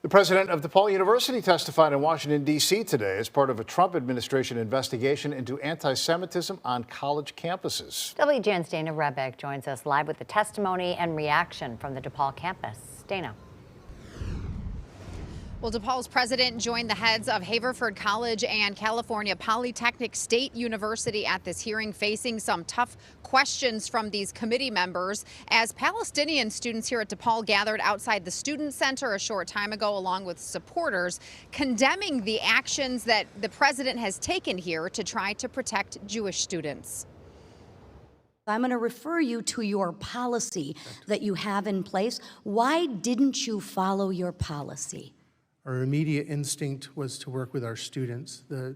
The president of DePaul University testified in Washington, D.C. today as part of a Trump administration investigation into anti-Semitism on college campuses. WGN's Dana Rebick joins us live with the testimony and reaction from the DePaul campus. Dana. Well, DePaul's president joined the heads of Haverford College and California Polytechnic State University at this hearing, facing some tough questions from these committee members as Palestinian students here at DePaul gathered outside the Student Center a short time ago, along with supporters, condemning the actions that the president has taken here to try to protect Jewish students. I'm going to refer you to your policy that you have in place. Why didn't you follow your policy? Our immediate instinct was to work with our students. The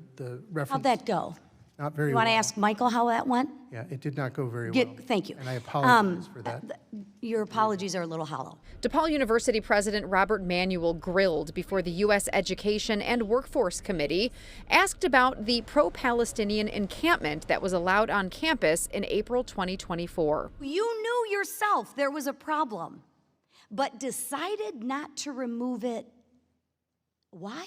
reference. How'd that go? Not very well. You want to ask Michael how that went? Yeah, it did not go very well. Thank you. And I apologize for that. Your apologies are a little hollow. DePaul University President Robert Manuel grilled before the U.S. Education and Workforce Committee, asked about the pro-Palestinian encampment that was allowed on campus in April 2024. You knew yourself there was a problem, but decided not to remove it. Why?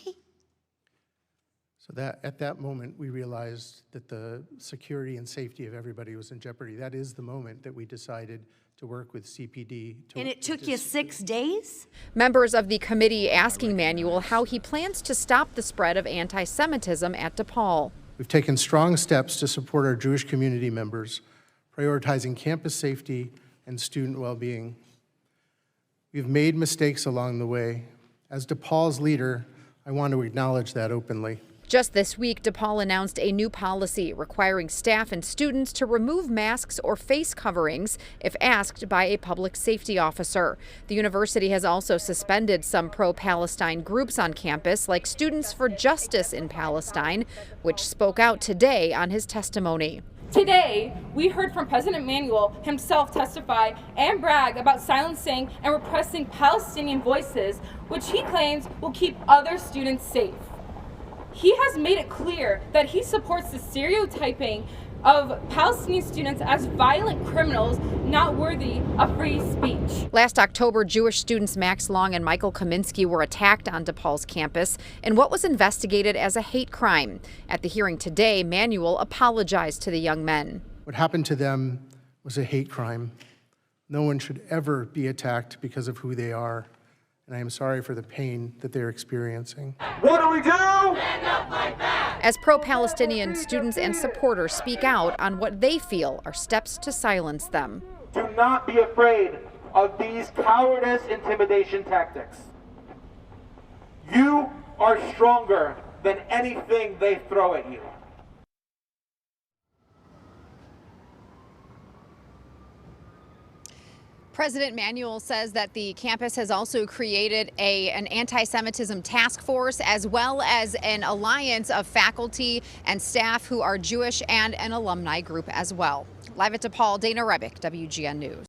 So that at that moment, we realized that the security and safety of everybody was in jeopardy. That is the moment that we decided to work with CPD. And it took you 6 days? Members of the committee asking Manuel how he plans to stop the spread of anti-Semitism at DePaul. We've taken strong steps to support our Jewish community members, prioritizing campus safety and student well-being. We've made mistakes along the way. As DePaul's leader, I want to acknowledge that openly. Just this week, DePaul announced a new policy requiring staff and students to remove masks or face coverings if asked by a public safety officer. The university has also suspended some pro-Palestine groups on campus, like Students for Justice in Palestine, which spoke out today on his testimony. Today, we heard from President Manuel himself testify and brag about silencing and repressing Palestinian voices, which he claims will keep other students safe. He has made it clear that he supports the stereotyping of Palestinian students as violent criminals not worthy of free speech. Last October, Jewish students Max Long and Michael Kaminsky were attacked on DePaul's campus in what was investigated as a hate crime. At the hearing today, Manuel apologized to the young men. What happened to them was a hate crime. No one should ever be attacked because of who they are, and I am sorry for the pain that they're experiencing. What do we do? Stand up like that! As pro-Palestinian students and supporters speak out on what they feel are steps to silence them. Do not be afraid of these cowardice intimidation tactics. You are stronger than anything they throw at you. President Manuel says that the campus has also created an anti-Semitism task force, as well as an alliance of faculty and staff who are Jewish, and an alumni group as well. Live at DePaul, Dana Rebick, WGN News.